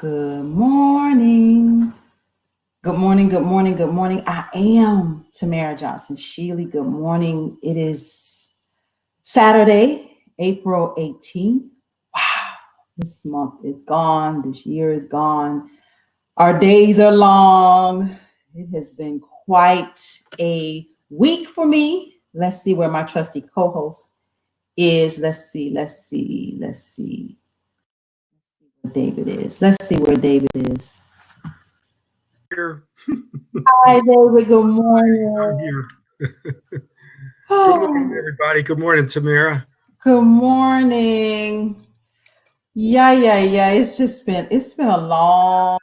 Good morning. Good morning. Good morning. Good morning. I am Tamara Johnson Shealy. Good morning. It is Saturday, April 18th. Wow. This month is gone. This year is gone. Our days are long. It has been quite a week for me. Let's see where my trusty co-host is. Let's see where David is. Let's see where David is. Here. Hi, David. Good I'm morning. here. Good morning, Oh, everybody. Good morning, Tamara. good morning. Yeah. It's been a long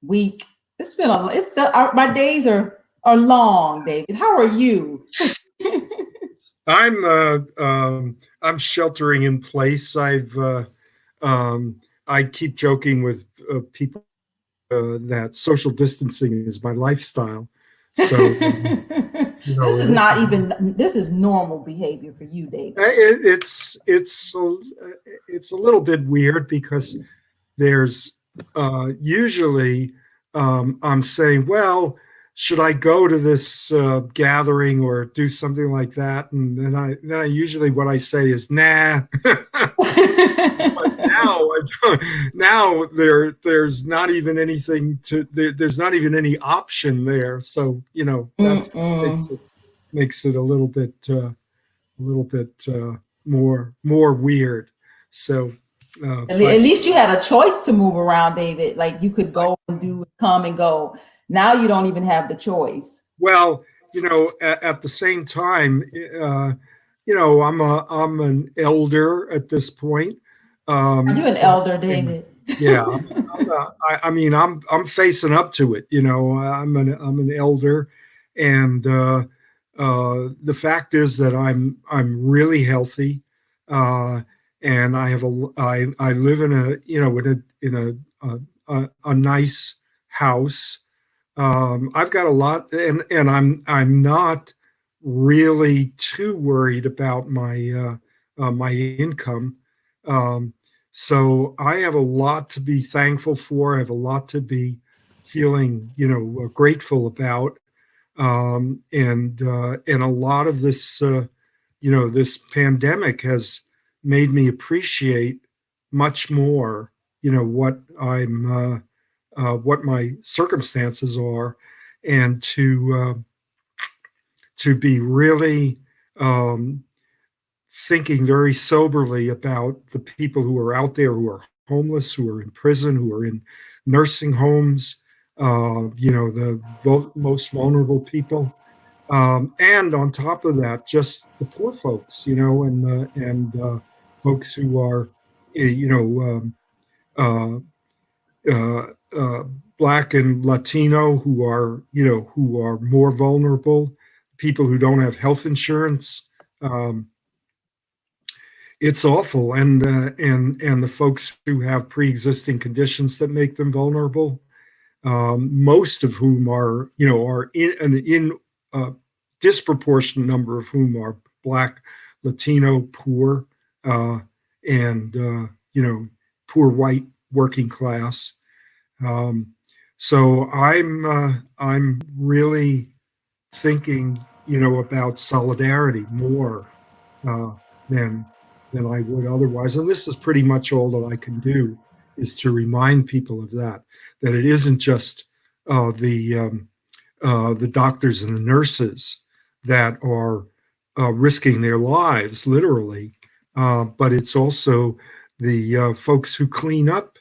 week. My days are long, David. How are you? I'm sheltering in place. I keep joking with people that social distancing is my lifestyle. So This is normal behavior for you, David. it's a little bit weird because there's usually I'm saying, well, should I go to this gathering or do something like that? And then I usually what I say is, nah. But now I don't, now there's not even anything there's not even any option there. So that makes it a little bit more weird. So. At But least you had a choice to move around, David. Like you could go and come and go. Now you don't even have the choice. Well, at the same time, I'm an elder at this point. Are you an elder, David? Yeah, I mean, I'm facing up to it. I'm an elder, and the fact is that I'm really healthy, and I live in a nice house. I've got a lot, and I'm not really too worried about my income. Um, so I have a lot to be thankful for. I have a lot to be feeling, grateful about, and a lot of this, this pandemic has made me appreciate much more, what my circumstances are, and to be really thinking very soberly about the people who are out there who are homeless, who are in prison, who are in nursing homes, the most vulnerable people. And on top of that, just the poor folks, and folks who are, uh, uh, uh, Black and Latino who are more vulnerable, people who don't have health insurance. Um, it's awful, and the folks who have pre-existing conditions that make them vulnerable, most of whom are in an disproportionate number of whom are Black, Latino, poor, and poor white working class. So I'm really thinking, about solidarity more uh, than I would otherwise. And this is pretty much all that I can do, is to remind people of that it isn't just the doctors and the nurses that are risking their lives, literally, but it's also the folks who clean up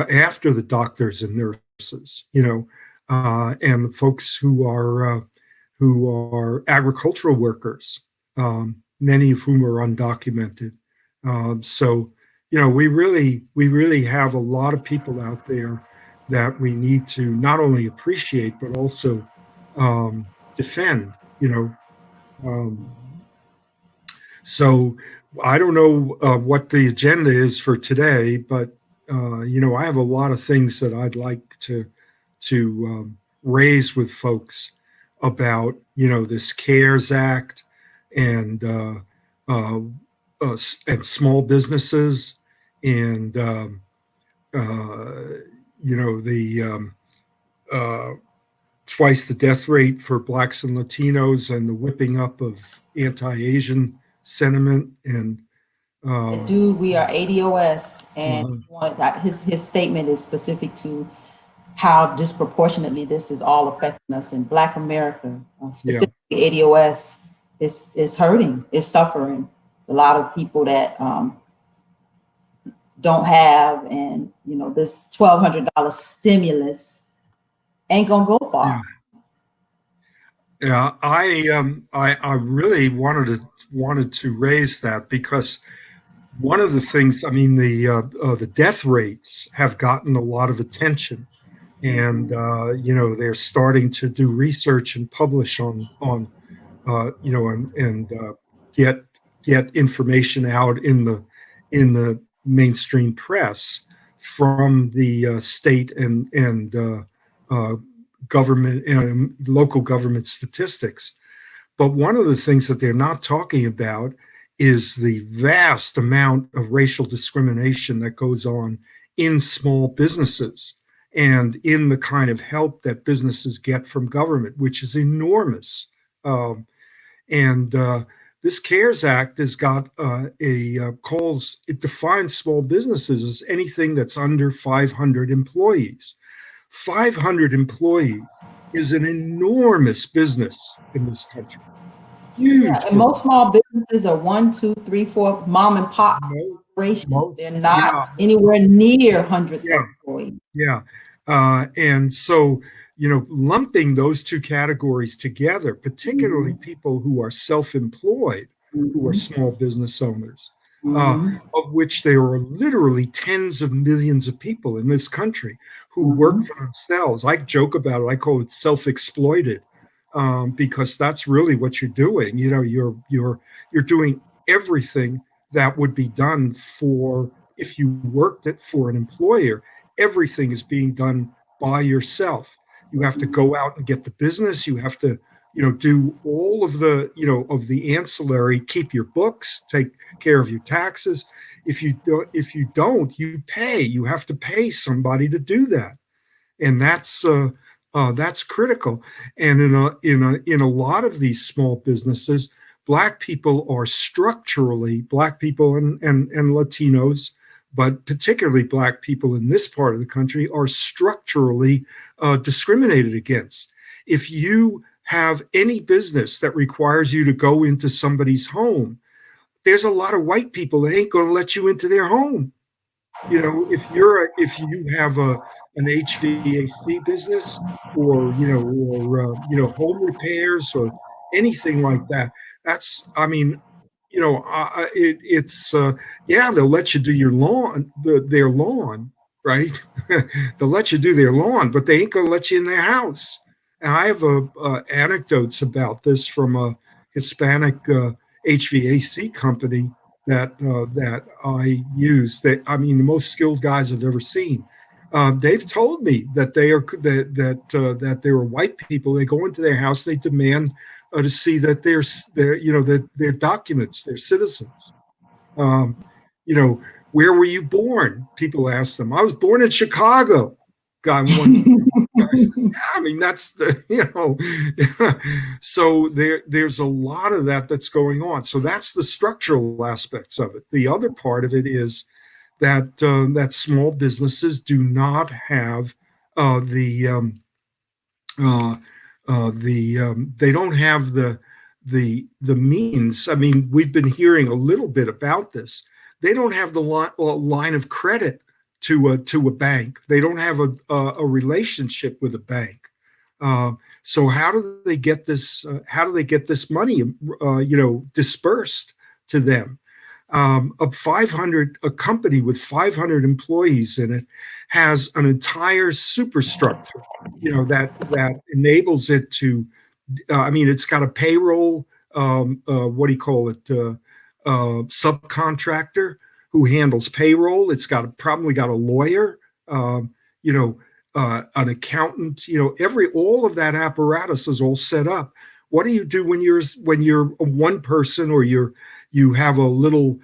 after the doctors and nurses, and the folks who are agricultural workers, many of whom are undocumented. So, we really have a lot of people out there that we need to not only appreciate but also defend. Um, so I don't know what the agenda is for today, but I have a lot of things that I'd like to raise with folks about this CARES Act and uh, and small businesses and you know, the uh, twice the death rate for blacks and Latinos, and the whipping up of anti-Asian sentiment, and Dude, we are ADOS, and uh, his statement is specific to how disproportionately this is all affecting us in Black America, yeah, specifically ADOS is hurting, is suffering. A lot of people that don't have, and you know, this $1,200 stimulus ain't gonna go yeah, far. yeah. I really wanted to raise that, because one of the things, I mean, the death rates have gotten a lot of attention, and you know, they're starting to do research and publish on you know, and get information out in the mainstream press from the state and uh, government and local government statistics. But one of the things that they're not talking about is the vast amount of racial discrimination that goes on in small businesses and in the kind of help that businesses get from government, which is enormous. Um, and This CARES Act has got calls, it defines small businesses as anything that's under 500 employees. 500 employees is an enormous business in this country. Yeah, Huge and business. most small businesses are 1, 2, 3, 4 mom and pop Most, operations. They're most, not yeah, anywhere near hundreds of yeah, employees. yeah. And so, you know, lumping those two categories together, particularly Mhm, people who are self-employed, who are mhm, small business owners, mhm, of which there are literally tens of millions of people in this country who work mhm, for themselves. I joke about it. I call it self-exploited, because that's really what you're doing. You know, you're doing everything that would be done for, if you worked it for an employer. Everything is being done by yourself. You have to go out and get the business. You have to, you know, do all of the, you know, of the ancillary, keep your books, take care of your taxes. If you don't, you pay. You have to pay somebody to do that, and that's critical. And in a lot of these small businesses, black people are structurally, black people and Latinos, but particularly black people in this part of the country, are structurally discriminated against. If you have any business that requires you to go into somebody's home, there's a lot of white people that ain't going to let you into their home. You know, if you have an HVAC business, or you know, home repairs or anything like that, that's, I mean, you know, it's yeah, they'll let you do their lawn, right? They'll let you do their lawn, but they ain't gonna let you in their house. And I have anecdotes about this from a Hispanic HVAC company that I use. That, I mean, the most skilled guys I've ever seen. They've told me that that there are white people. They go into their house, they demand to see that they're you know, that they're documents, they're citizens. Um, you know, where were you born? People ask them. I was born in Chicago. Guy says, yeah, I mean, that's the, you know, so there's a lot of that that's going on. So that's the structural aspects of it. The other part of it is that small businesses do not have the they don't have the means. I mean, we've been hearing a little bit about this. They don't have the line of credit to a bank. They don't have a relationship with a bank. So how do they get this? How do they get this money, you know, dispersed to them? A company with 500 employees in it has an entire superstructure, you know, that enables it to. I mean, it's got a payroll. What do you call it? Subcontractor who handles payroll. It's probably got a lawyer. You know, an accountant. You know, all of that apparatus is all set up. What do you do when you're one person, or you have a little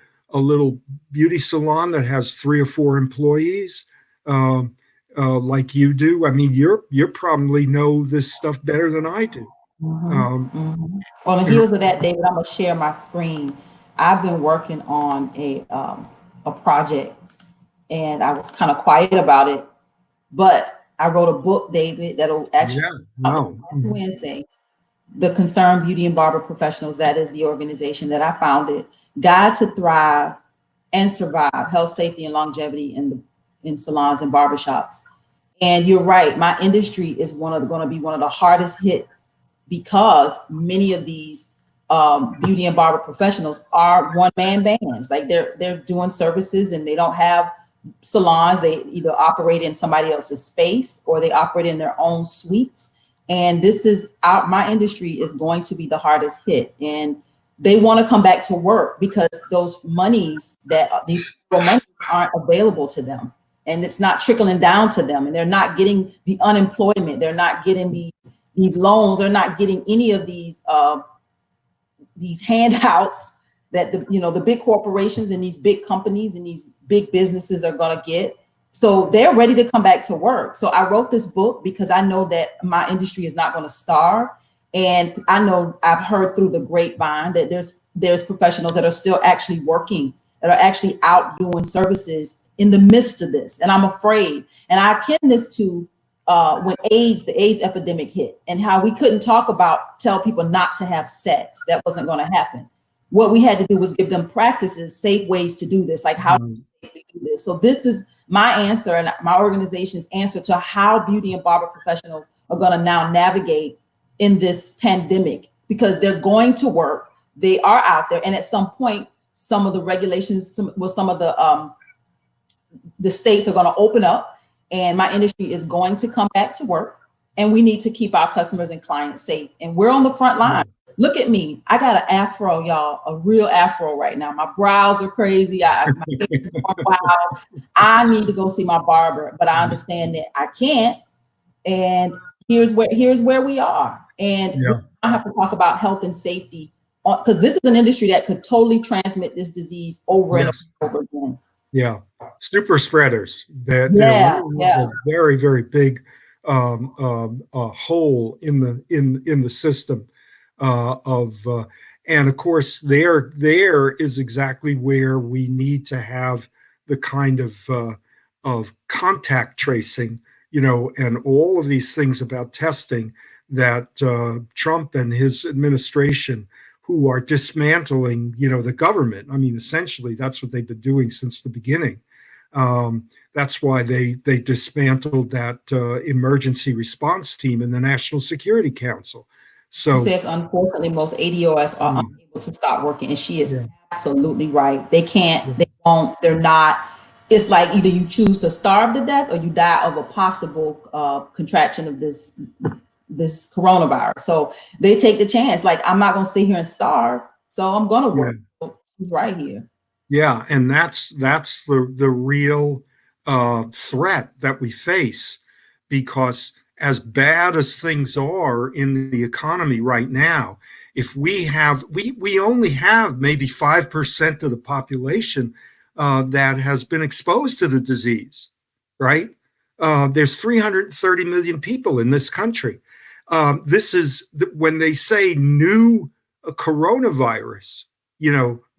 beauty salon that has 3 or 4 employees? like you do. I mean, you probably know this stuff better than I do. On the And heels of that, David, I'm gonna share my screen. I've been working on a project, and I was kind of quiet about it, but I wrote a book, David, that'll actually yeah, come out wow. next Wednesday. The Concerned Beauty and Barber Professionals, that is the organization that I founded. Guide to Thrive and Survive, Health, Safety, and Longevity in salons and barbershops. And you're right, my industry is going to be one of the hardest hit because many of these beauty and barber professionals are one-man bands. Like they're doing services and they don't have salons. They either operate in somebody else's space or they operate in their own suites. And this is my industry is going to be the hardest hit. And they want to come back to work because those monies these monies aren't available to them. And it's not trickling down to them. And they're not getting the unemployment. They're not getting these loans. They're not getting any of these handouts that the big corporations and these big companies and these big businesses are going to get. So they're ready to come back to work. So I wrote this book because I know that my industry is not going to starve. And I know I've heard through the grapevine that there's professionals that are still actually working, that are actually out doing services in the midst of this. And I'm afraid. And I akin this to when the AIDS epidemic hit and how we couldn't tell people not to have sex. That wasn't going to happen. What we had to do was give them practices, safe ways to do this, like how to do this. So this is my answer and my organization's answer to how beauty and barber professionals are going to now navigate in this pandemic, because they're going to work, they are out there, and at some point, some of the regulations, some of the states are going to open up, and my industry is going to come back to work, and we need to keep our customers and clients safe. And we're on the front line. Look at me. I got an afro, y'all, a real afro right now. My brows are crazy. My hair is going wild. I need to go see my barber, but I understand that I can't. And here's where we are. And I have to talk about health and safety because this is an industry that could totally transmit this disease over and over again. Yeah, super spreaders. They're a very, very big hole in the system and of course there is exactly where we need to have the kind of contact tracing, and all of these things about testing that Trump and his administration, who are dismantling, the government. I mean, essentially, that's what they've been doing since the beginning. That's why they dismantled that emergency response team in the National Security Council. So it says, unfortunately, most ADOS are unable to stop working, and she is absolutely right. They can't, they won't, they're not. It's like either you choose to starve to death or you die of a possible contraction of this coronavirus. So they take the chance. Like, I'm not going to sit here and starve, so I'm going to work. So she's right here. Yeah, and that's the real threat that we face, because as bad as things are in the economy right now, if we only have maybe 5% of the population that has been exposed to the disease, right? There's 330 million people in this country. This is when they say new coronavirus,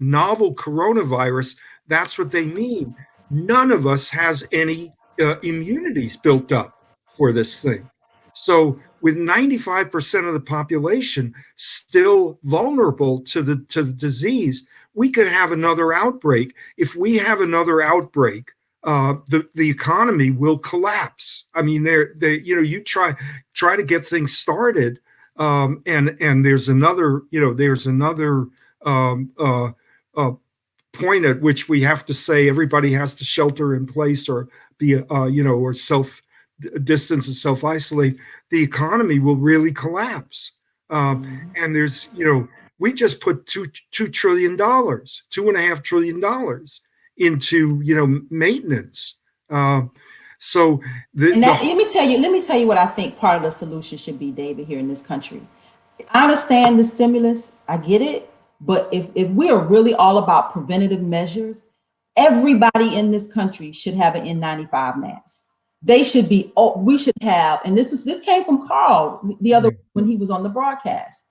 novel coronavirus, that's what they mean. None of us has any immunities built up for this thing. So with 95% of the population still vulnerable to the disease, we could have another outbreak. If we have another outbreak, the economy will collapse. I mean, you try to get things started, and there's another point at which we have to say everybody has to shelter in place or be or self distance and self isolate. The economy will really collapse. And there's we just put $2 trillion, $2.5 trillion into maintenance. So let me tell you what I think part of the solution should be, David, here in this country. I understand the stimulus, I get it, but if we are really all about preventative measures, everybody in this country should have an N95 mask. They should be, oh, we should have, and this came from Carl the other when he was on the broadcast.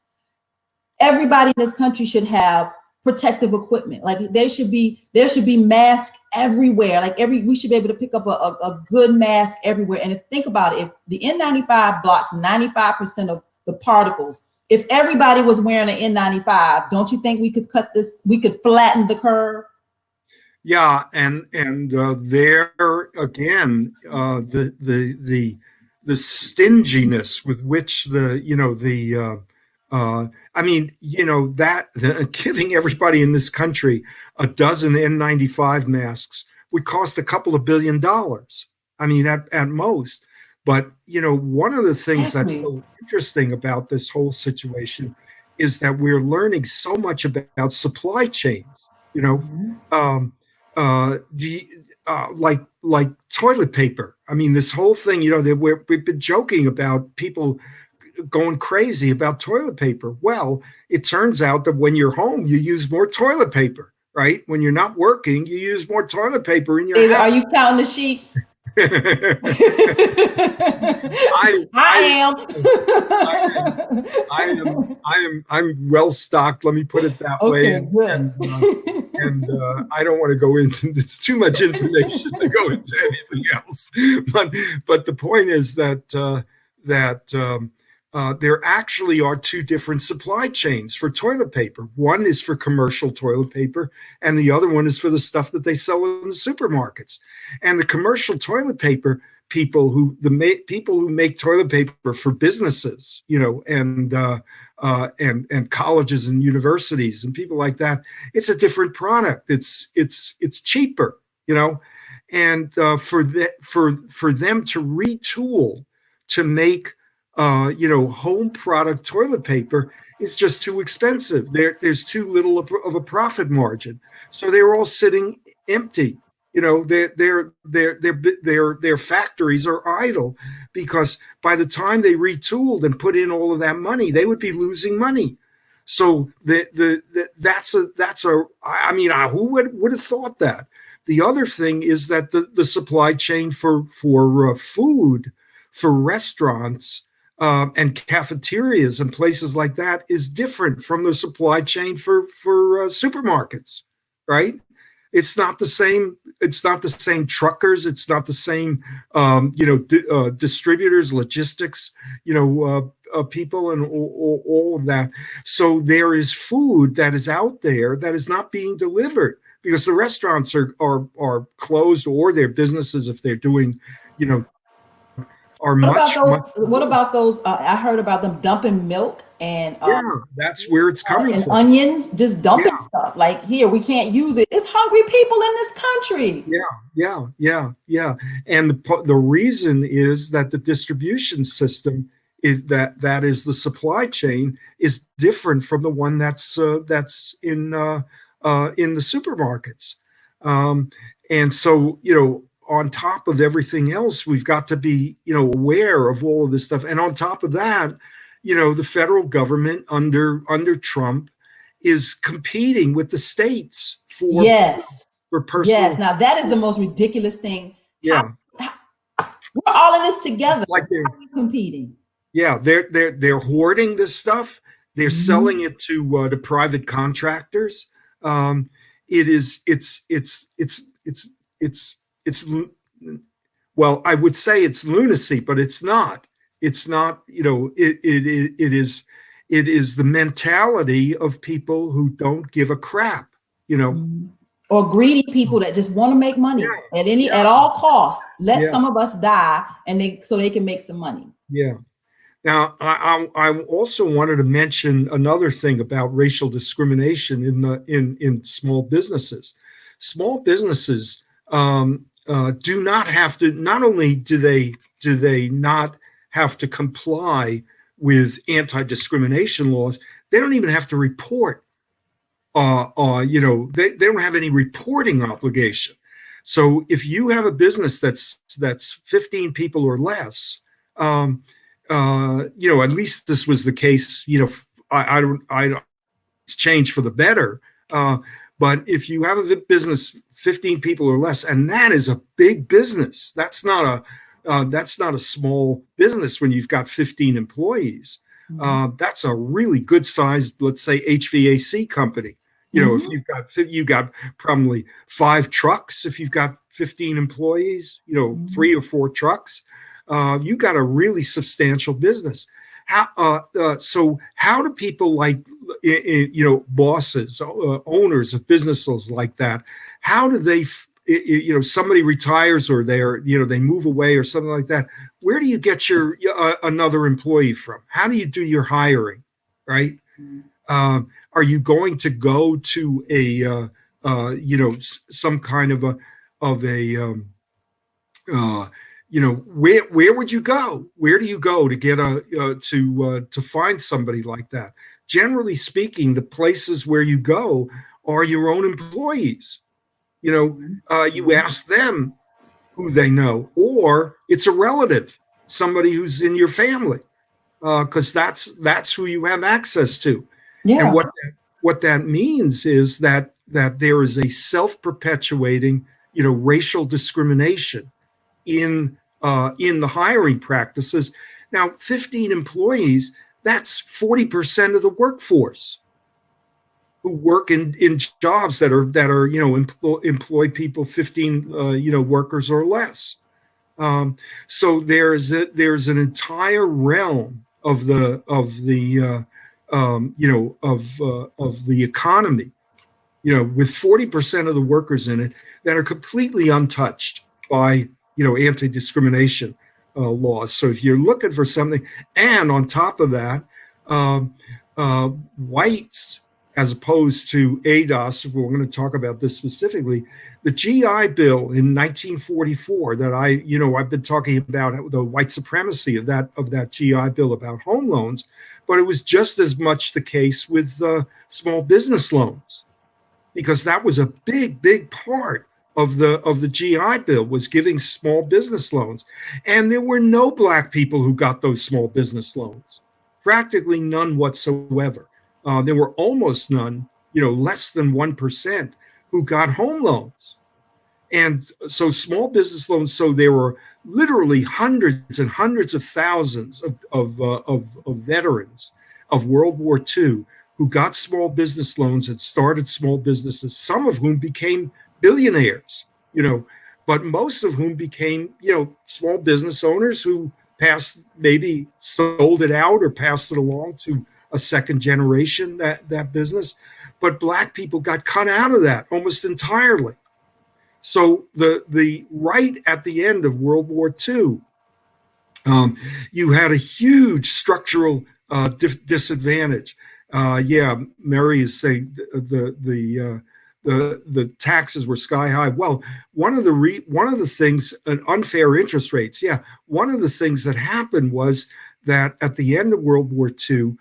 Everybody in this country should have protective equipment. Like there should be masks everywhere. Like we should be able to pick up a good mask everywhere. And think about it, if the N95 blocks 95% of the particles, if everybody was wearing an N95, don't you think we could we could flatten the curve? Yeah, and there again, the stinginess with which I mean, giving everybody in this country a dozen N95 masks would cost a couple of $1 billion. I mean, at most. But, one of the things that's so interesting about this whole situation is that we're learning so much about supply chains, like toilet paper. I mean, this whole thing, we've been joking about people going crazy about toilet paper. Well, it turns out that when you're home, you use more toilet paper, right? When you're not working, you use more toilet paper in your house. Are you counting the sheets? I'm well stocked. Let me put it that way. And I don't want to go into it's too much information to go into anything else. But the point is that there actually are two different supply chains for toilet paper. One is for commercial toilet paper, and the other one is for the stuff that they sell in the supermarkets. And the commercial toilet paper people who make toilet paper for businesses, and colleges and universities and people like that, it's a different product. It's cheaper, and for them to retool to make home product toilet paper is just too expensive. There's too little of a profit margin, so they're all sitting empty. Their factories are idle because by the time they retooled and put in all of that money, they would be losing money. So that's I mean, who would have thought that? The other thing is that the supply chain for food, for restaurants, and cafeterias and places like that is different from the supply chain for supermarkets, right? It's not the same. It's not the same truckers. It's not the same, distributors, logistics, people, and all of that. So there is food that is out there that is not being delivered because the restaurants are closed, or their businesses, if they're doing, are what about those? I heard about them dumping milk and that's where it's coming and from. Onions, just dumping stuff. Like, here, we can't use it. It's hungry people in this country. Yeah. And the reason is that the distribution system that is the supply chain is different from the one that's in the supermarkets, and so on top of everything else, we've got to be, aware of all of this stuff. And on top of that, the federal government under Trump is competing with the states for personal. Yes. Now that is the most ridiculous thing. Yeah. We're all in this together. Like how are we competing? Yeah. They're hoarding this stuff. They're selling it to private contractors. Well, I would say it's lunacy, but it's not. It's not. It is the mentality of people who don't give a crap. Or greedy people that just want to make money at all costs. Let some of us die, so they can make some money. Yeah. Now, I also wanted to mention another thing about racial discrimination in small businesses. Small businesses do not have to. Not only do they not have to comply with anti-discrimination laws, they don't even have to report. They don't have any reporting obligation. So if you have a business that's 15 people or less, at least this was the case. I don't. It's changed for the better. But if you have a business 15 people or less, and that is a big business, that's not a small business when you've got 15 employees. That's a really good sized, let's say, HVAC company. If you've got probably 5 trucks, if you've got 15 employees, 3 or 4 trucks, you got a really substantial business. So how do people like, bosses, owners of businesses like that, how do they, somebody retires or they move away or something like that, where do you get your another employee from? How do you do your hiring, right? Are you going to go to some kind of where would you go? Where do you go to get to find somebody like that? Generally speaking, the places where you go are your own employees. You ask them who they know, or it's a relative, somebody who's in your family, because that's who you have access to. Yeah. And what that means is that there is a self-perpetuating, racial discrimination in the hiring practices. Now, 15 employees, that's 40% of the workforce who work in jobs that are employ people 15 workers or less. So there's an entire realm of the economy, with 40% of the workers in it that are completely untouched by anti-discrimination laws. So if you're looking for something, and on top of that, whites, as opposed to Atos, we're going to talk about this specifically, the GI Bill in 1944 that I've been talking about, the white supremacy of that GI Bill about home loans, but it was just as much the case with small business loans, because that was a big part of the GI Bill, was giving small business loans. And there were no Black people who got those small business loans, practically none whatsoever. There were almost none, less than 1%, who got home loans. And so small business loans, so there were literally hundreds and hundreds of thousands of veterans of World War II who got small business loans and started small businesses, some of whom became billionaires, but most of whom became, small business owners who maybe sold it out or passed it along to a second generation, that business. But Black people got cut out of that almost entirely. So the right at the end of World War II, you had a huge structural disadvantage. Mary is saying the taxes were sky high. Well, one of the things, unfair interest rates. Yeah, one of the things that happened was that at the end of World War II,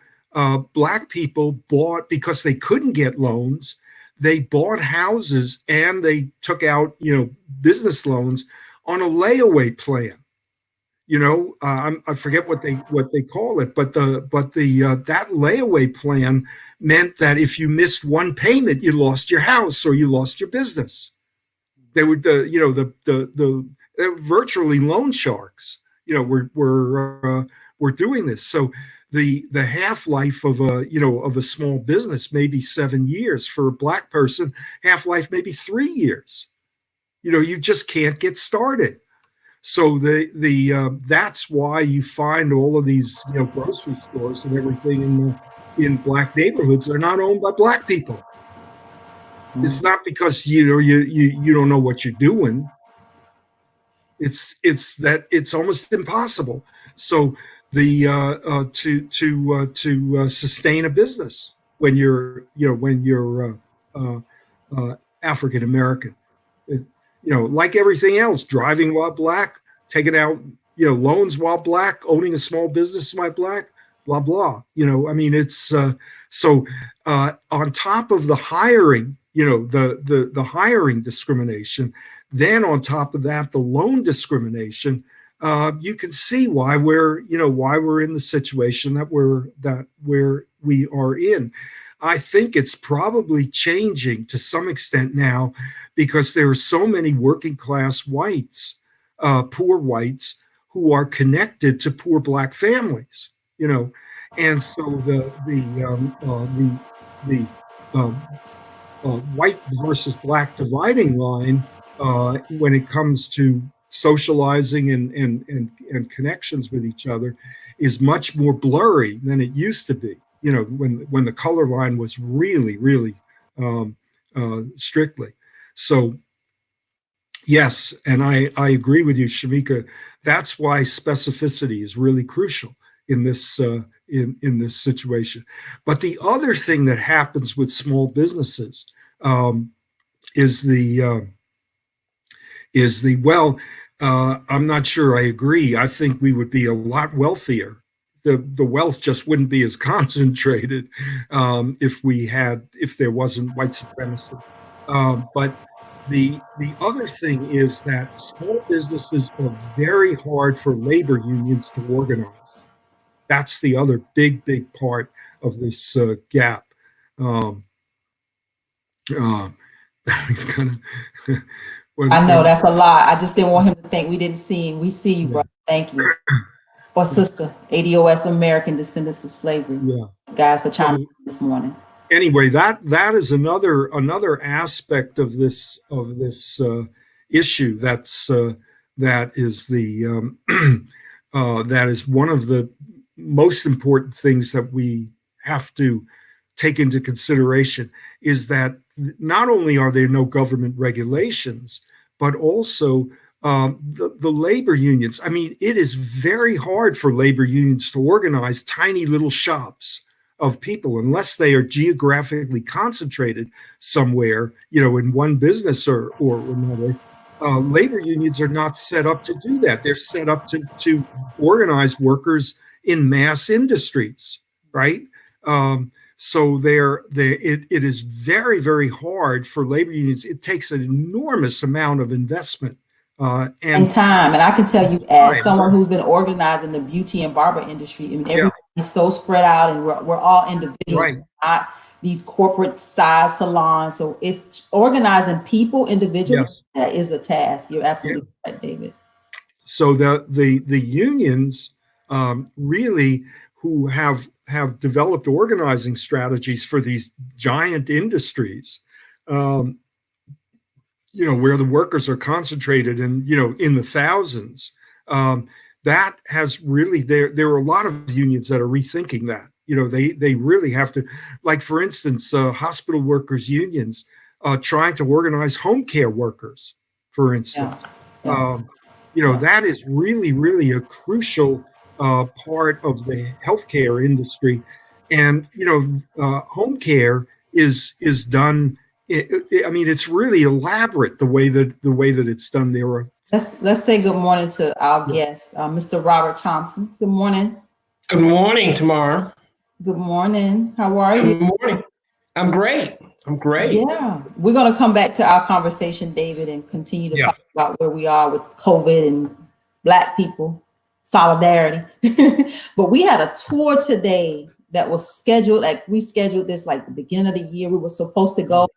Black people bought, because they couldn't get loans, they bought houses and they took out, business loans on a layaway plan. I forget what they call it, but that layaway plan meant that if you missed one payment, you lost your house or you lost your business. They would, the virtually loan sharks, were doing this. So the half-life of a small business may be 7 years. For a Black person, half-life may be 3 years. You just can't get started. So that's why you find all of these grocery stores and everything in Black neighborhoods are not owned by Black people. Mm-hmm. It's not because you don't know what you're doing. It's that it's almost impossible. So to sustain a business when you're African American. Like everything else, driving while Black, taking out, loans while Black, owning a small business while Black, blah, blah. It's so on top of the hiring, the hiring discrimination, then on top of that, the loan discrimination, you can see why we're in the situation that we are in. I think it's probably changing to some extent now because there are so many working class whites, poor whites, who are connected to poor black families, and so the white versus black dividing line when it comes to socializing and connections with each other is much more blurry than it used to be. When the color line was really, really strictly. So yes, and I agree with you, Shamika. That's why specificity is really crucial in this in this situation. But the other thing that happens with small businesses um, is the well. I'm not sure I agree. I think we would be a lot wealthier. The wealth just wouldn't be as concentrated if there wasn't white supremacy. But the other thing is that small businesses are very hard for labor unions to organize. That's the other big part of this gap. Um, uh, kind of I know when that's a lot. I just didn't want him to think we didn't see him. We see you, yeah, bro. Thank you. Or sister, ADOS American Descendants of Slavery. yeah. Guys for chiming So in this morning. anyway, that is another aspect of this issue. That is the that is one of the most important things that we have to take into consideration is that not only are there no government regulations, but also the labor unions. I mean, it is very hard for labor unions to organize tiny little shops of people unless they are geographically concentrated somewhere, in one business or another. Labor unions are not set up to do that. They're set up to organize workers in mass industries, right? So it is very, very hard for labor unions. It takes an enormous amount of investment And and time. And I can tell you, as time. someone who's been organized in the beauty and barber industry, and Yeah, everybody's so spread out, and we're all individuals, right. not these corporate size salons. So it's organizing people individually. Yes. That is a task. You're Yeah. absolutely right, David. So the unions really who have developed organizing strategies for these giant industries, um, where the workers are concentrated and in the thousands. That has really there are a lot of unions that are rethinking that. They really have to, like for instance, hospital workers unions trying to organize home care workers, for Yeah. instance. Yeah. That is really, really a crucial part of the healthcare industry. And home care is done. I mean, it's really elaborate the way that it's done. There are Let's say good morning to our yeah, guest, Mr. Robert Thompson. Good morning. Good morning, Tamara. Good morning. How are you? Good morning. I'm great. I'm great. Yeah, we're going to come back to our conversation, David, and continue to yeah. talk about where we are with COVID and Black people solidarity. But we had a tour today that was scheduled. Like we scheduled this like the beginning of the year. We were supposed to go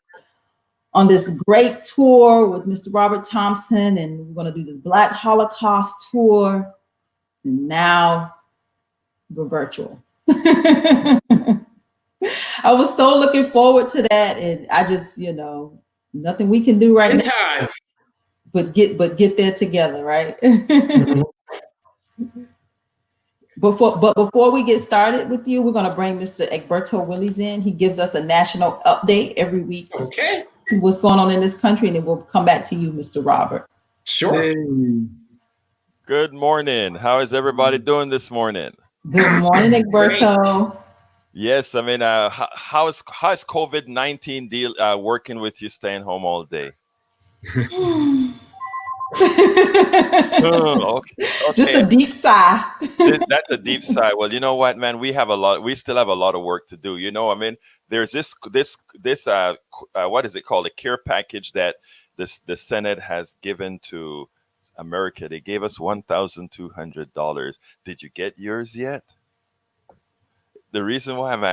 on this great tour with Mr. Robert Thompson, and we're going to do this Black Holocaust tour. And now we're virtual. I was so looking forward to that, and I just, nothing we can do right In now, time. but get there together, right? Mhm. Before we get started with you, we're going to bring Mr. Egberto Willies in. He gives us a national update every week Okay. to what's going on in this country, and then we'll come back to you, Mr. Robert. Sure. Hey. Good morning. How is everybody doing this morning? Good morning, Egberto. Yes, I mean, how's COVID-19 deal working with you staying home all day? Oh, okay. Just a deep sigh. That's a deep sigh. Well, you know what, man? We still have a lot of work to do. I mean, there's this what is it called? A care package that the Senate has given to America. They gave us $1,200. Did you get yours yet? the reason why I'm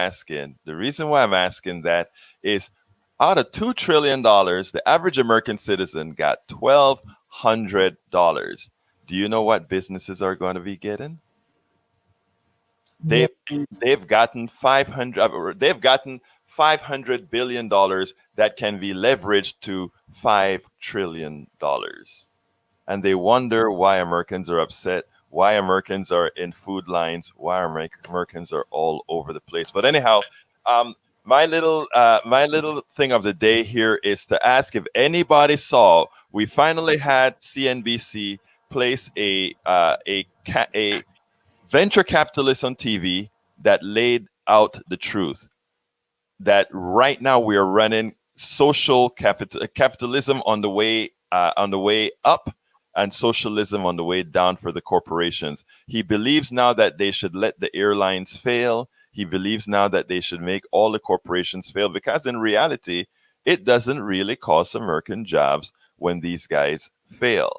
asking that is out of $2 trillion, the average American citizen got $1,200. Do you know what businesses are going to be getting? They've they've gotten 500 billion dollars that can be leveraged to $5 trillion. And they wonder why Americans are upset, why Americans are in food lines, why Americans are all over the place. But anyhow, my little thing of the day here is to ask if anybody saw. We finally had CNBC place a venture capitalist on TV that laid out the truth that right now we are running capitalism on the way up and socialism on the way down for the corporations. He believes now that they should let the airlines fail. He believes now that they should make all the corporations fail because in reality, it doesn't really cost American jobs when these guys fail.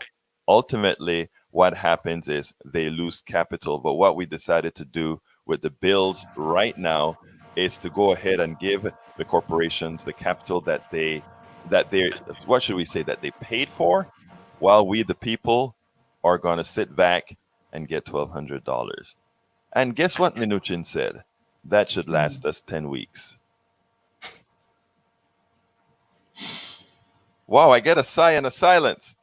Ultimately, what happens is they lose capital. But what we decided to do with the bills right now is to go ahead and give the corporations the capital that they what should we say, that they paid for, while we the people are going to sit back and get $1,200. And guess what Mnuchin said? That should last us 10 weeks. Wow, I get a sigh and a silence.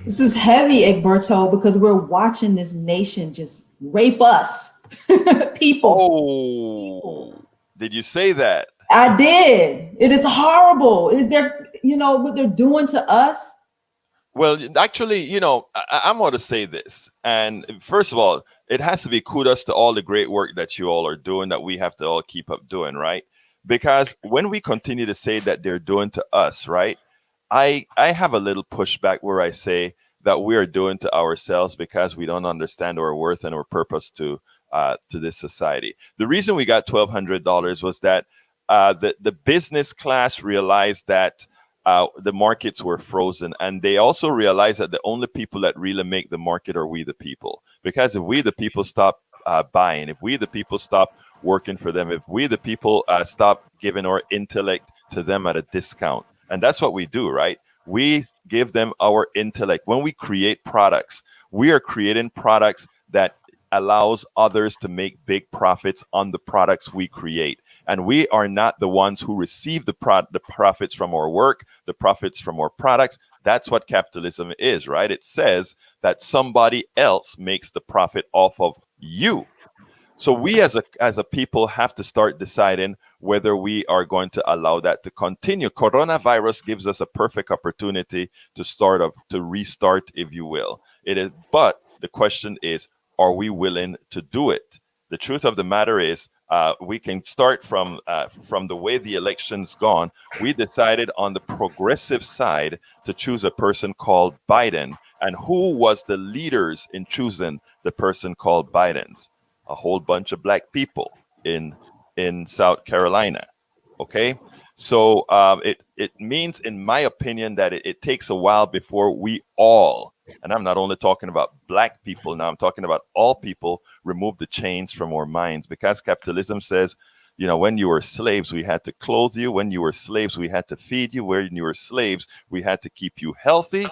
This is heavy, Egberto, because we're watching this nation just rape us. People. Oh, did you say that? I did. It is horrible. Is there, what they're doing to us? Well, actually, I'm going to say this. And first of all, it has to be kudos to all the great work that you all are doing, that we have to all keep up doing, right? Because when we continue to say that they're doing to us, right? I have a little pushback where I say that we are doing to ourselves because we don't understand our worth and our purpose to this society. The reason we got $1,200 was that the business class realized that the markets were frozen, and they also realized that the only people that really make the market are we the people. Because if we the people stop buying, if we the people stop working for them, if we the people stop giving our intellect to them at a discount, and that's what we do, right? We give them our intellect. When we create products, we are creating products that allows others to make big profits on the products we create. And we are not the ones who receive the profits from our work, the profits from our products. That's what capitalism is, right? It says that somebody else makes the profit off of you. So we as a people have to start deciding whether we are going to allow that to continue. Coronavirus gives us a perfect opportunity to restart, if you will. It is, but the question is, are we willing to do it? The truth of the matter is, we can start from the way the election's gone. We decided on the progressive side to choose a person called Biden. And who was the leaders in choosing the person called Biden's? A whole bunch of black people in South Carolina. Okay, so it means, in my opinion, that it takes a while before we all, and I'm not only talking about black people now, I'm talking about all people, remove the chains from our minds, because capitalism says, when you were slaves, we had to clothe you. When you were slaves, we had to feed you. When you were slaves, we had to keep you healthy.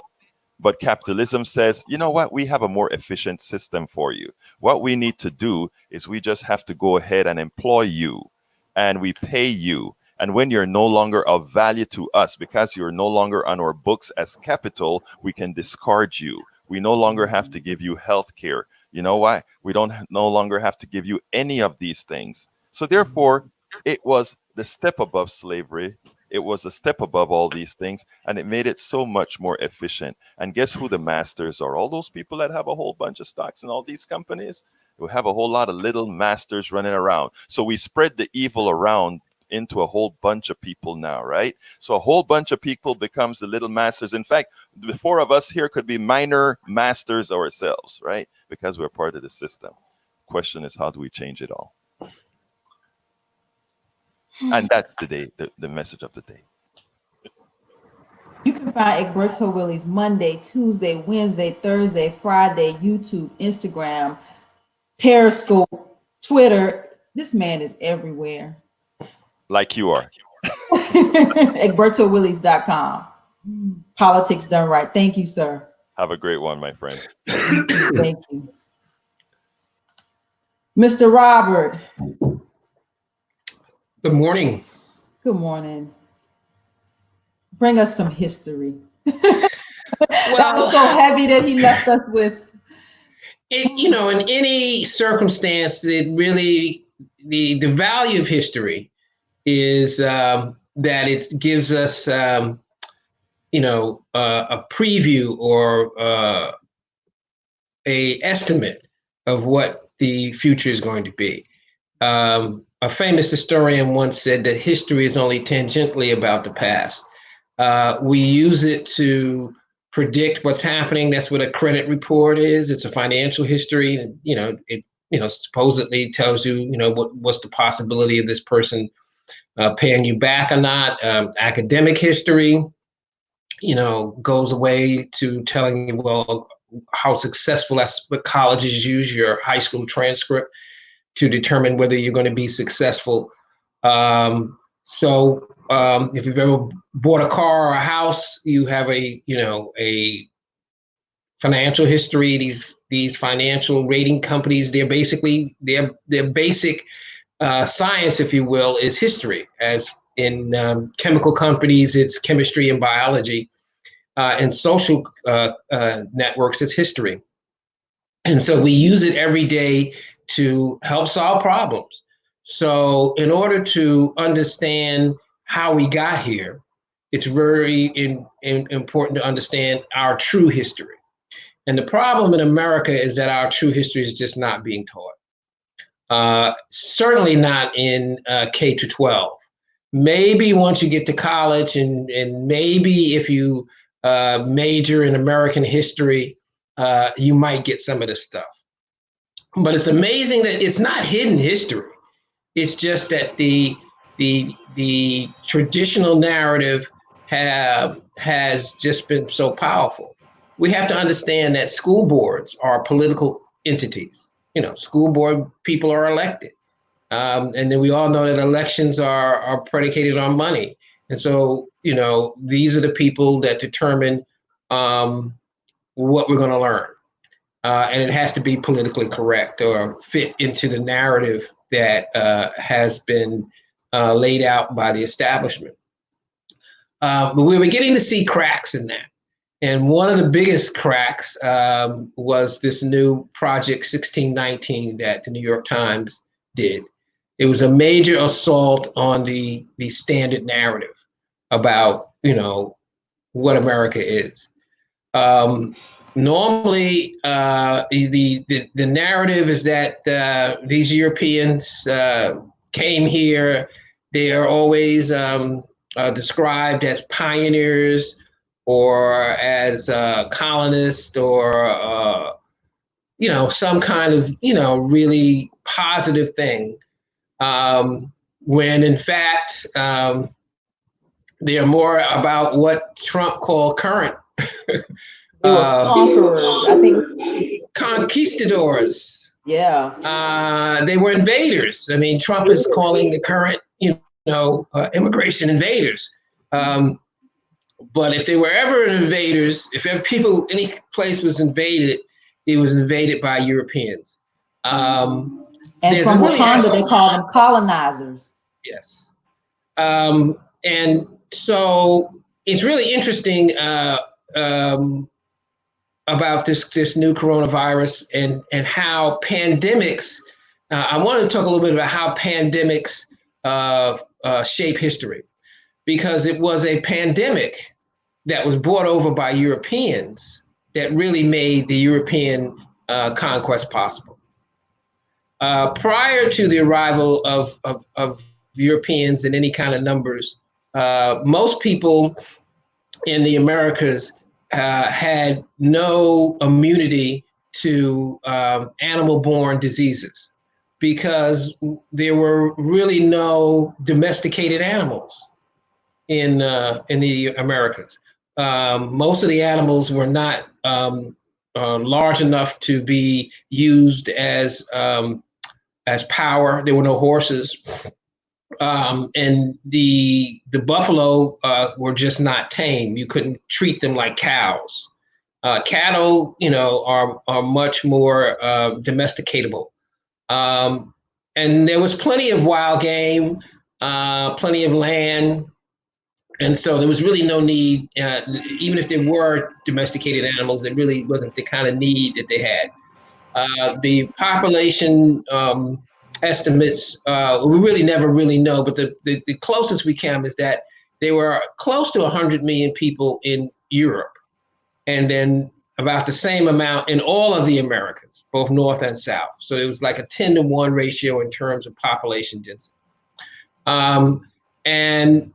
But capitalism says, you know what? We have a more efficient system for you. What we need to do is we just have to go ahead and employ you, and we pay you. And when you're no longer of value to us, because you're no longer on our books as capital, we can discard you. We no longer have to give you health care. You know why? We don't no longer have to give you any of these things. So therefore, it was the step above slavery. It was a step above all these things, and it made it so much more efficient. And guess who the masters are? All those people that have a whole bunch of stocks in all these companies, we have a whole lot of little masters running around. So we spread the evil around into a whole bunch of people now, right? So a whole bunch of people becomes the little masters. In fact, the four of us here could be minor masters ourselves, right? Because we're part of the system. Question is, how do we change it all? And that's the message of the day. You can find Egberto Willies Monday, Tuesday, Wednesday, Thursday, Friday, YouTube, Instagram, Periscope, Twitter. This man is everywhere. Like you are. EgbertoWillies.com. Politics done right. Thank you, sir. Have a great one, my friend. Thank you. Mr. Robert. Good morning. Good morning. Bring us some history. That was so heavy that he left us with. In any circumstance, it really, the value of history is that it gives us, a preview or a estimate of what the future is going to be. A famous historian once said that history is only tangentially about the past. We use it to predict what's happening. That's what a credit report is. It's a financial history. It supposedly tells you, what's the possibility of this person paying you back or not. Academic history, goes away to telling you, well, how successful. That's what colleges use, your high school transcript, to determine whether you're going to be successful. If you've ever bought a car or a house, you have a financial history. These financial rating companies, they're basically their basic science, if you will, is history. As in chemical companies, it's chemistry and biology. And social networks, it's history. And so we use it every day to help solve problems. So in order to understand how we got here, it's very important to understand our true history. And the problem in America is that our true history is just not being taught. Certainly not in K to 12. Maybe once you get to college, and maybe if you major in American history, you might get some of this stuff. But it's amazing that it's not hidden history. It's just that the traditional narrative has just been so powerful. We have to understand that school boards are political entities. School board people are elected. And then we all know that elections are predicated on money. And so, these are the people that determine what we're going to learn. And it has to be politically correct or fit into the narrative that has been laid out by the establishment. But we were beginning to see cracks in that. And one of the biggest cracks was this new Project 1619 that the New York Times did. It was a major assault on the standard narrative about, what America is. Normally, the narrative is that these Europeans came here. They are always described as pioneers or as colonists or some kind of really positive thing. When in fact they are more about what Trump called current. They were conquerors, I think. Conquistadors. Yeah. They were invaders. I mean, Trump is calling the current, immigration invaders. But if they were ever invaders, if ever any place was invaded, it was invaded by Europeans. And from Wakanda, they call them colonizers. Yes. And so it's really interesting about this new coronavirus and how pandemics, I want to talk a little bit about how pandemics shape history, because it was a pandemic that was brought over by Europeans that really made the European conquest possible. Prior to the arrival of Europeans in any kind of numbers, most people in the Americas had no immunity to animal-borne diseases because there were really no domesticated animals in the Americas. Most of the animals were not large enough to be used as as power. There were no horses. And the buffalo were just not tame. You couldn't treat them like cows. Cattle, are much more domesticatable. And there was plenty of wild game, plenty of land. And so there was really no need, even if there were domesticated animals, there really wasn't the kind of need that they had. The population estimates, we really never really know, but the closest we come is that there were close to 100 million people in Europe, and then about the same amount in all of the Americas, both North and South. So it was like a 10-to-1 ratio in terms of population density. And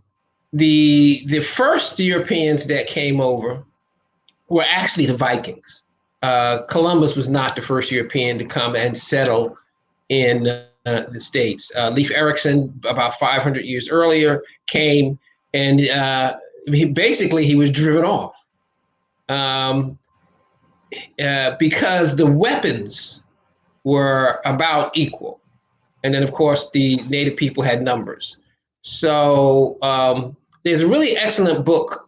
the first Europeans that came over were actually the Vikings. Columbus was not the first European to come and settle in the States. Leif Erikson, about 500 years earlier, came, and he was driven off because the weapons were about equal. And then, of course, the native people had numbers. So there's a really excellent book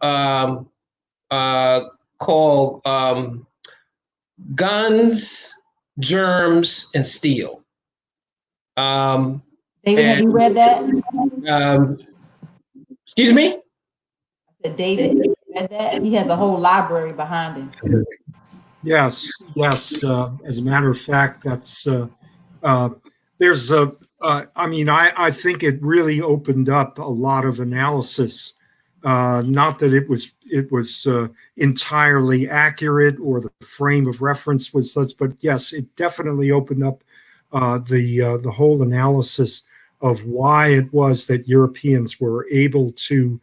called Guns, Germs, and Steel. David, have you read that? Excuse me? I said, David, have you read that? He has a whole library behind him. Yes. As a matter of fact, that's there's a. I think it really opened up a lot of analysis. Not that it was entirely accurate or the frame of reference was such, but yes, it definitely opened up the whole analysis of why it was that Europeans were able to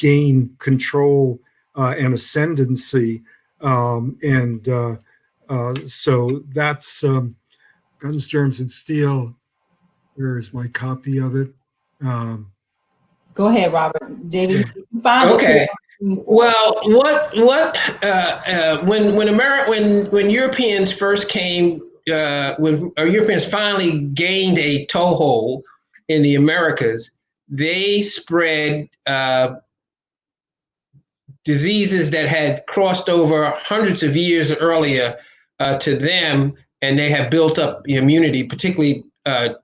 gain control and ascendancy. So that's Guns, Germs, and Steel. Where is my copy of it? Go ahead, Robert. David, you find okay. It. Well, when Europeans first came, when Europeans finally gained a toehold in the Americas, they spread diseases that had crossed over hundreds of years earlier to them, and they have built up immunity, particularly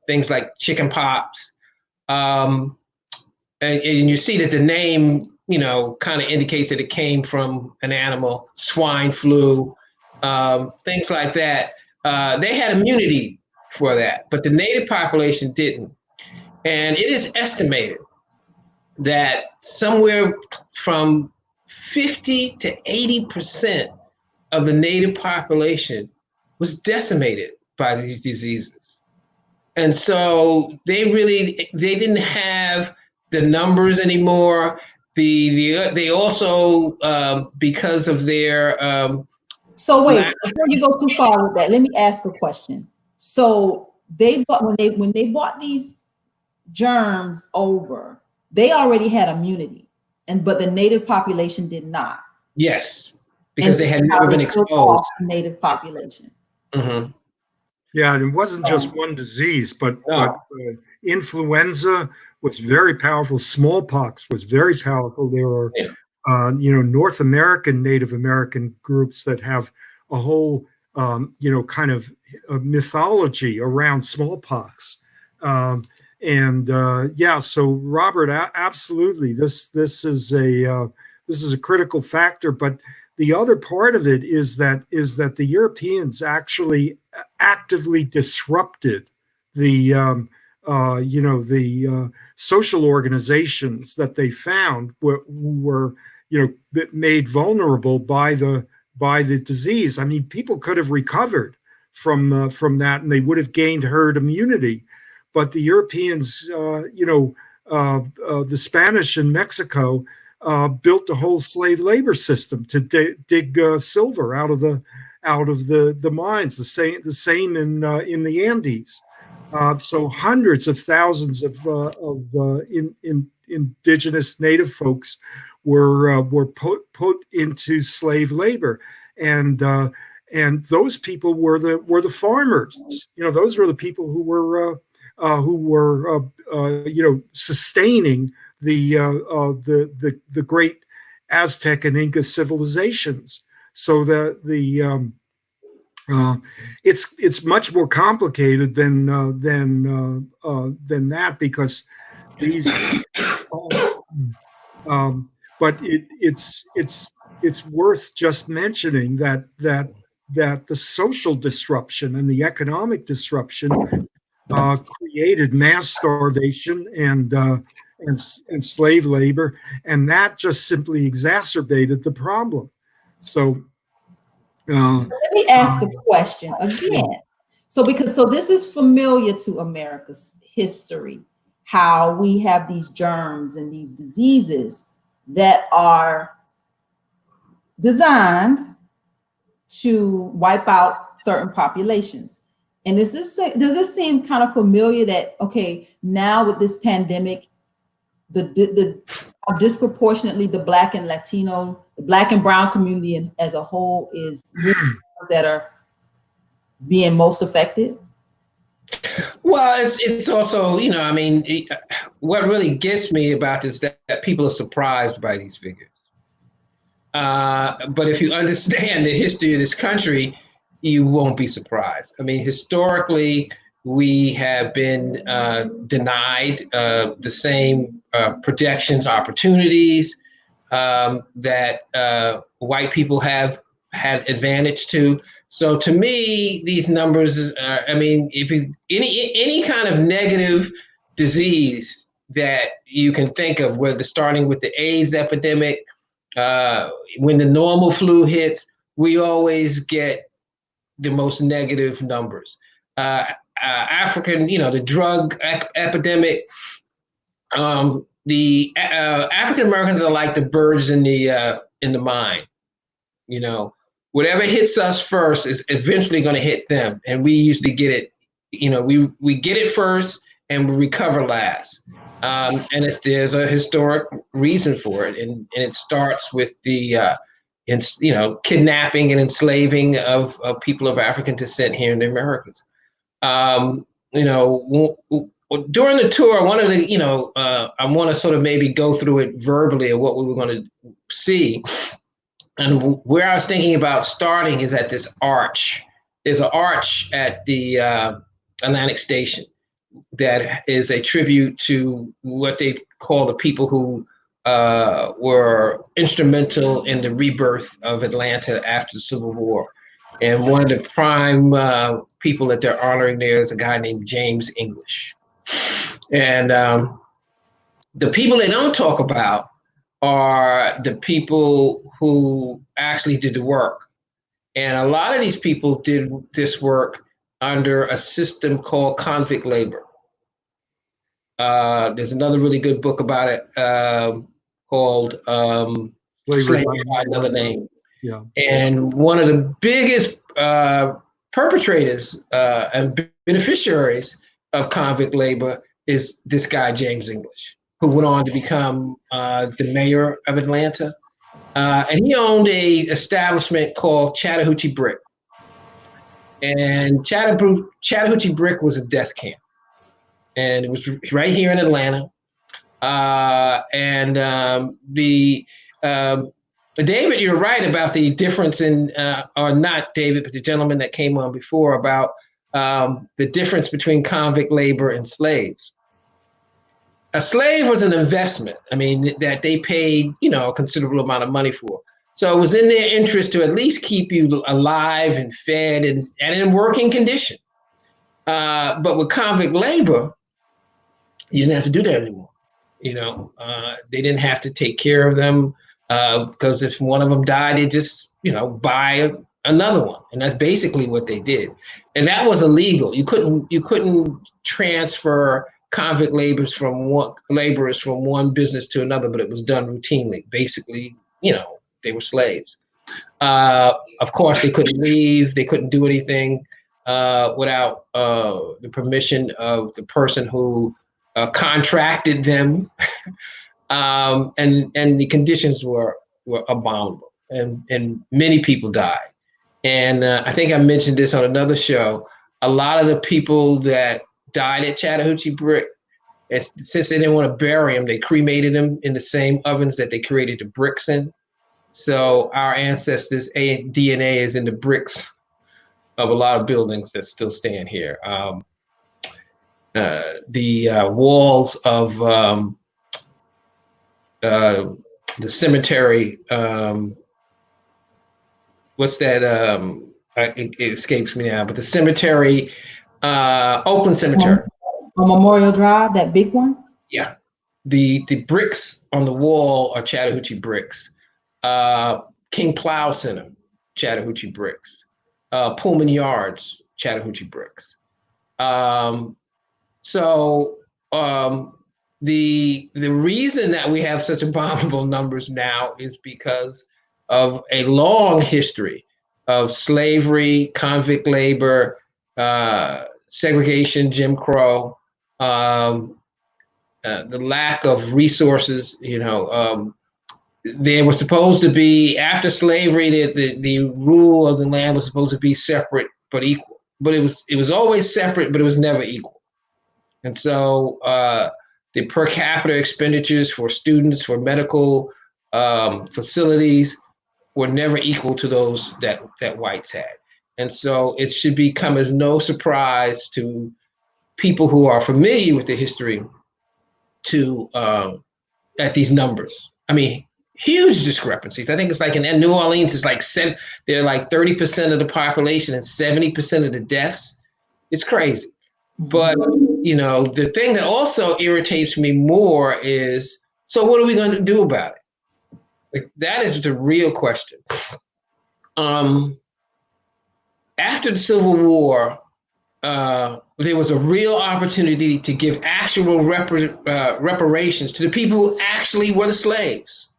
things like chicken pox. And you see that the name, kind of indicates that it came from an animal, swine flu, things like that. They had immunity for that, but the native population didn't. And it is estimated that somewhere from 50 to 80% of the native population was decimated by these diseases. And so they didn't have the numbers anymore. They also, because of their So wait, before you go too far with that, let me ask a question. So when they bought these germs over, they already had immunity, but the native population did not. Yes, because they had never been exposed. Native population. Mm-hmm. Yeah, and it wasn't just one disease, but influenza was very powerful. Smallpox was very powerful. There are, North American Native American groups that have a whole, kind of mythology around smallpox. So Robert, absolutely, this is a critical factor. But the other part of it is that the Europeans actually actively disrupted the social organizations that they found were made vulnerable by the disease. I mean, people could have recovered from that, and they would have gained herd immunity. But the Europeans, the Spanish in Mexico, built a whole slave labor system to dig silver out of the mines. The same in the Andes. So hundreds of thousands of indigenous native folks were put into slave labor, and and those people were the farmers. Those were the people who were sustaining the great Aztec and Inca civilizations. So it's much more complicated than that, because these. But it's worth just mentioning that the social disruption and the economic disruption created mass starvation and slave labor, and that just simply exacerbated the problem. So let me ask a question again. So this is familiar to America's history, how we have these germs and these diseases that are designed to wipe out certain populations. And does this seem kind of familiar that, okay, now with this pandemic, the disproportionately the Black and Latino, the Black and brown community as a whole is that are being most affected? Well, it's also, what really gets me about this is that people are surprised by these figures. But if you understand the history of this country, you won't be surprised. Historically, we have been denied the same protections, opportunities that white people have had advantage to. So to me, these numbers, if you any kind of negative disease that you can think of, whether starting with the AIDS epidemic, when the normal flu hits, we always get the most negative numbers. African, the drug epidemic, the African Americans are like the birds in the mine. Whatever hits us first is eventually going to hit them, and we usually get it. We get it first, and we recover last. And there's a historic reason for it, and it starts with the kidnapping and enslaving of people of African descent here in the Americas. During the tour, one of the I want to sort of maybe go through it verbally of what we were going to see. And where I was thinking about starting is at this arch. There's an arch at the Atlantic Station that is a tribute to what they call the people who were instrumental in the rebirth of Atlanta after the Civil War. And one of the prime people that they're honoring there is a guy named James English. And the people they don't talk about are the people who actually did the work. And a lot of these people did this work under a system called convict labor. There's another really good book about it called Slavery by Another Name. Yeah. And one of the biggest perpetrators and beneficiaries of convict labor is this guy, James English, who went on to become the mayor of Atlanta. And he owned a establishment called Chattahoochee Brick. And Chattahoochee Brick was a death camp. And it was right here in Atlanta. David, you're right about the difference in, or not David, but the gentleman that came on before about the difference between convict labor and slaves. A slave was an investment. That they paid, a considerable amount of money for. So it was in their interest to at least keep you alive and fed and in working condition. But with convict labor, you didn't have to do that anymore. They didn't have to take care of them because if one of them died, they just, buy another one. And that's basically what they did. And that was illegal. You couldn't transfer convict laborers from one business to another, but it was done routinely. Basically, they were slaves. Of course, they couldn't leave. They couldn't do anything without the permission of the person who contracted them. And the conditions were abominable, and many people died. And I think I mentioned this on another show. A lot of the people that died at Chattahoochee Brick, since they didn't want to bury them, they cremated them in the same ovens that they created the bricks in. So our ancestors' DNA is in the bricks of a lot of buildings that still stand here. The walls of the cemetery, what's that? It escapes me now, but the cemetery, Oakland Cemetery. On Memorial Drive, that big one? Yeah. The bricks on the wall are Chattahoochee bricks. King Plow Center, Chattahoochee bricks. Pullman Yards, Chattahoochee bricks. So the reason that we have such abominable numbers now is because of a long history of slavery, convict labor, segregation, Jim Crow, the lack of resources. There was supposed to be, after slavery, the rule of the land was supposed to be separate but equal. But it was always separate, but it was never equal. And so the per capita expenditures for students, for medical facilities, were never equal to those that whites had. And so it should become as no surprise to people who are familiar with the history at these numbers. I mean, huge discrepancies. I think it's like in New Orleans, it's like they're like 30% of the population and 70% of the deaths. It's crazy. But, the thing that also irritates me more is, so what are we going to do about it? Like, that is the real question. After the Civil War, there was a real opportunity to give actual reparations to the people who actually were the slaves.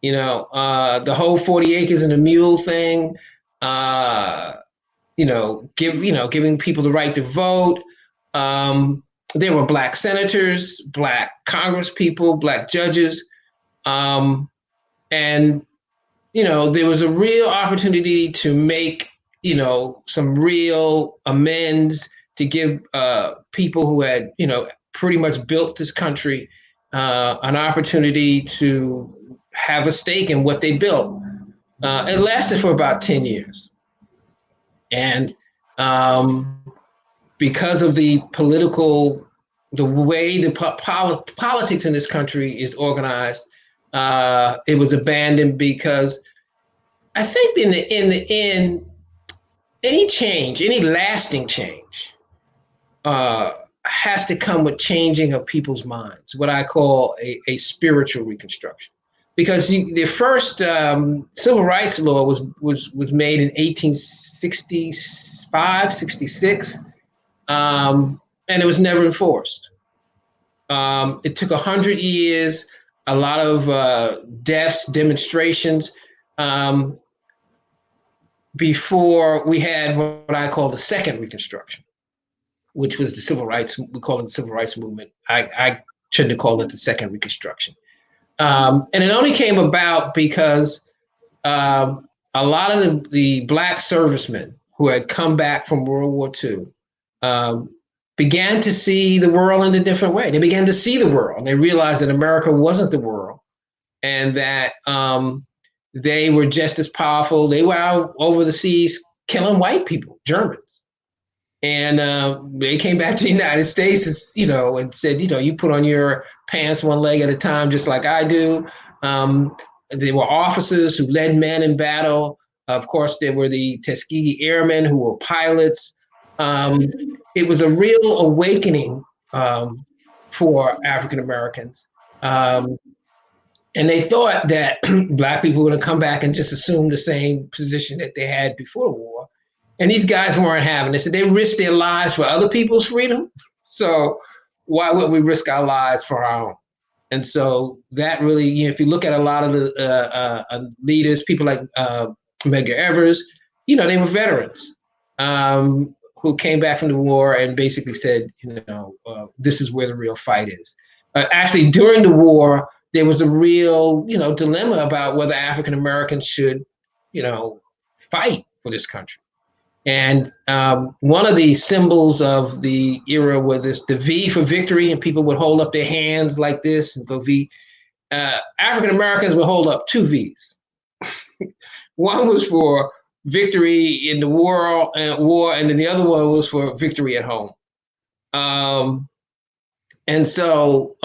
The whole 40 acres and a mule thing, giving people the right to vote. There were Black senators, Black Congress people, Black judges. And, there was a real opportunity to make, some real amends, to give people who had, pretty much built this country an opportunity to have a stake in what they built. It lasted for about 10 years. And because of the way the politics in this country is organized, it was abandoned because I think in the end, any lasting change has to come with changing of people's minds, what I call a spiritual reconstruction. Because the first civil rights law was made in 1865, 66, and it was never enforced. It took 100 years, a lot of deaths, demonstrations, before we had what I call the Second Reconstruction, which was the civil rights. We call it the civil rights movement. I shouldn't have called it the Second Reconstruction. And it only came about because a lot of the Black servicemen who had come back from World War II began to see the world in a different way. They began to see the world, and they realized that America wasn't the world, and that they were just as powerful. They were out over the seas killing white people, Germans. And they came back to the United States, and said, you put on your pants one leg at a time, just like I do. There were officers who led men in battle. Of course, there were the Tuskegee Airmen who were pilots. It was a real awakening for African Americans. And they thought that Black people were going to come back and just assume the same position that they had before the war. And these guys weren't having this. They risked their lives for other people's freedom. So why wouldn't we risk our lives for our own? And so that really, if you look at a lot of the leaders, people like Medgar Evers, they were veterans who came back from the war and basically said, this is where the real fight is. Actually, during the war, there was a real, dilemma about whether African Americans should, fight for this country. And one of the symbols of the era was the V for victory, and people would hold up their hands like this and go V. African Americans would hold up two V's. One was for victory in the war, and then the other one was for victory at home. And so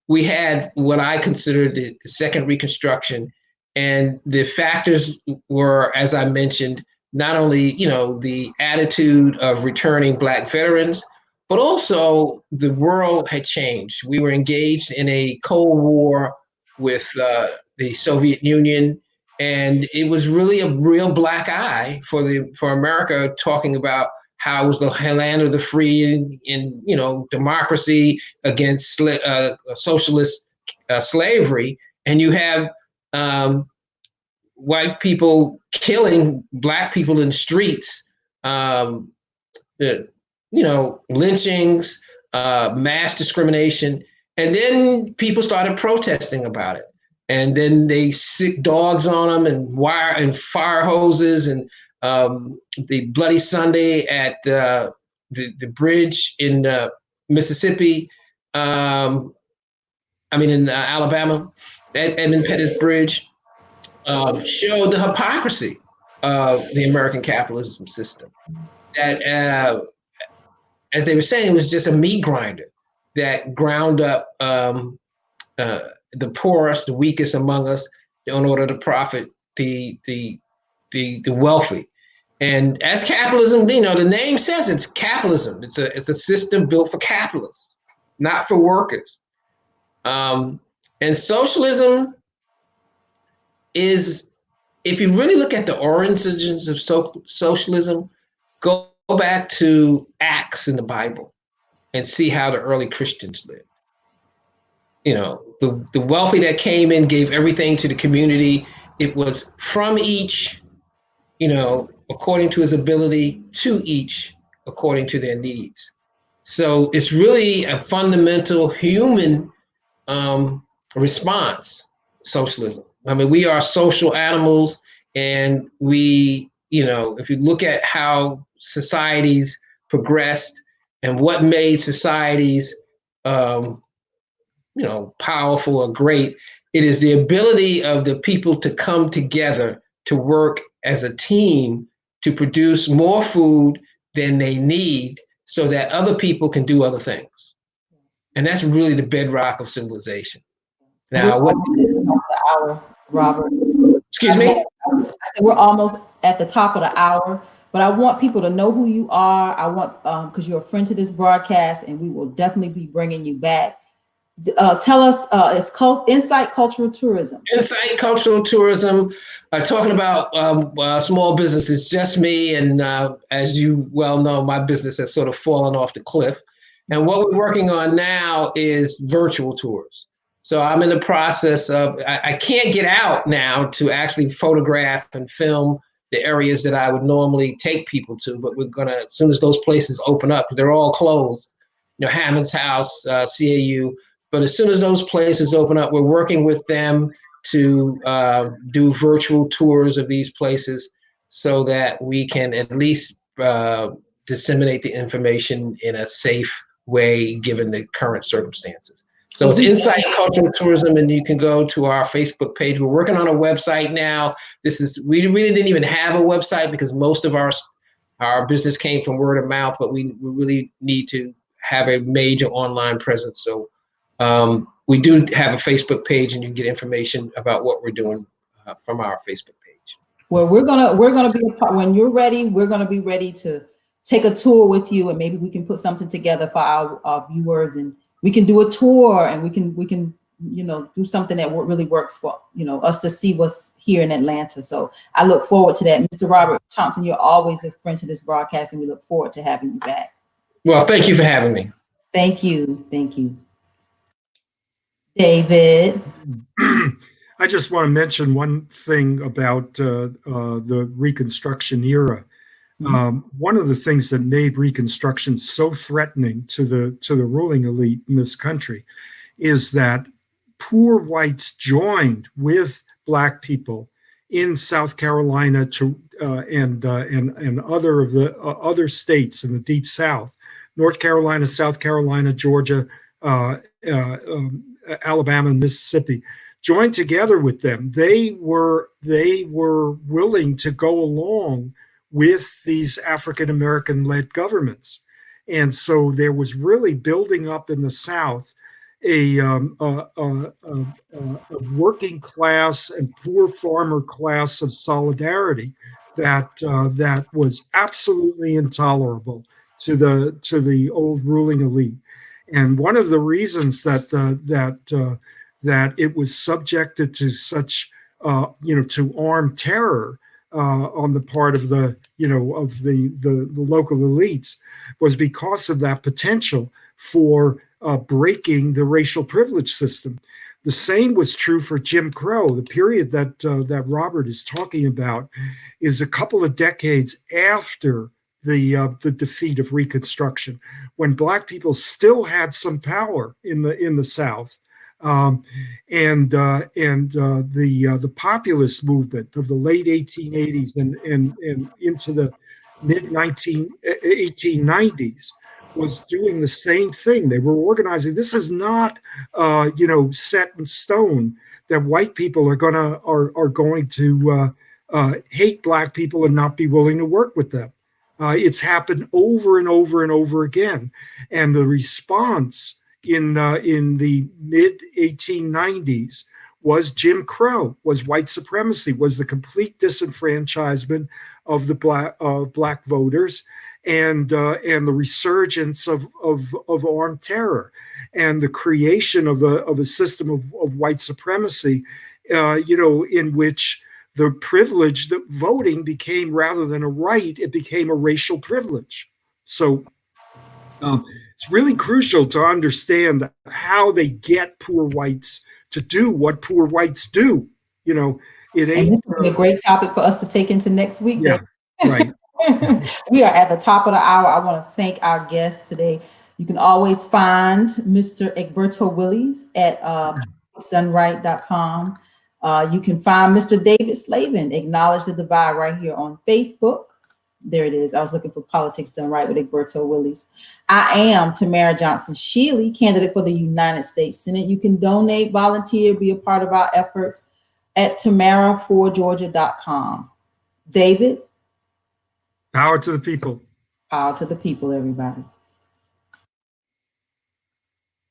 we had what I considered the Second Reconstruction, and the factors were, as I mentioned, not only, the attitude of returning Black veterans, but also the world had changed. We were engaged in a Cold War with the Soviet Union, and it was really a real black eye for America, talking about how it was the land of the free and democracy against socialist slavery. And you have white people killing Black people in the streets, lynchings, mass discrimination. And then people started protesting about it. And then they sick dogs on them and fire hoses, and the Bloody Sunday at the bridge in Mississippi, in Alabama, at Edmund Pettus Bridge, showed the hypocrisy of the American capitalism system. That, as they were saying, it was just a meat grinder that ground up the poorest, the weakest among us, in order to profit the wealthy. And as capitalism, the name says, it's capitalism. It's a system built for capitalists, not for workers. And socialism is, if you really look at the origins of socialism, go back to Acts in the Bible and see how the early Christians lived. The wealthy that came in gave everything to the community. It was from each, according to his ability, to each according to their needs. So it's really a fundamental human response, socialism. We are social animals, and we, if you look at how societies progressed and what made societies powerful or great, it is the ability of the people to come together to work as a team to produce more food than they need so that other people can do other things. And that's really the bedrock of civilization. Now, hour, Robert. Excuse me? I said we're almost at the top of the hour, but I want people to know who you are. I want, because you're a friend to this broadcast, and we will definitely be bringing you back. Tell us, it's called Insight Cultural Tourism. Insight Cultural Tourism, talking about small businesses, just me. And as you well know, my business has sort of fallen off the cliff. And what we're working on now is virtual tours. So I'm in the process of, I can't get out now to actually photograph and film the areas that I would normally take people to, but we're gonna, as soon as those places open up, they're all closed, Hammond's House, CAU, but as soon as those places open up, we're working with them to do virtual tours of these places so that we can at least disseminate the information in a safe way given the current circumstances. So it's Insight Cultural Tourism, and you can go to our Facebook page. We're working on a website now. We really didn't even have a website because most of our business came from word of mouth, but we really need to have a major online presence. So we do have a Facebook page, and you can get information about what we're doing from our Facebook page. Well, we're gonna be a part. When you're ready, we're gonna be ready to take a tour with you, and maybe we can put something together for our viewers, and we can do a tour, and we can do something that really works for us to see what's here in Atlanta. So I look forward to that. Mr. Robert Thompson, you're always a friend to this broadcast, and we look forward to having you back. Well, thank you for having me. Thank you. David. I just want to mention one thing about the Reconstruction era. One of the things that made Reconstruction so threatening to the ruling elite in this country is that poor whites joined with Black people in South Carolina and other of the other states in the Deep South, North Carolina, South Carolina, Georgia, Alabama, and Mississippi, joined together with them. They were willing to go along with these African American led governments, and so there was really building up in the South a working class and poor farmer class of solidarity that was absolutely intolerable to the old ruling elite. And one of the reasons that it was subjected to such to armed terror on the part of the local elites was because of that potential for breaking the racial privilege system. The same was true for Jim Crow. The period that Robert is talking about is a couple of decades after the defeat of Reconstruction, when Black people still had some power in the South, and the populist movement of the late 1880s and into the mid 1890s was doing the same thing. They were organizing. This is not set in stone that white people are going to hate Black people and not be willing to work with them. It's happened over and over and over again, and the response in the mid 1890s was Jim Crow, was white supremacy, was the complete disenfranchisement of the black voters, and the resurgence of armed terror, and the creation of a system of white supremacy, in which the privilege, the voting became, rather than a right, it became a racial privilege. So it's really crucial to understand how they get poor whites to do what poor whites do. It ain't. And this would be a great topic for us to take into next week. Yeah, right. We are at the top of the hour. I want to thank our guests today. You can always find Mr. Egberto Willies at politicsdoneright.com. You can find Mr. David Slavin, Acknowledge the Divide, right here on Facebook. There it is. I was looking for Politics Done Right with Egberto Willies. I am Tamara Johnson-Shealy, candidate for the United States Senate. You can donate, volunteer, be a part of our efforts at tamaraforgeorgia.com. David? Power to the people. Power to the people, everybody.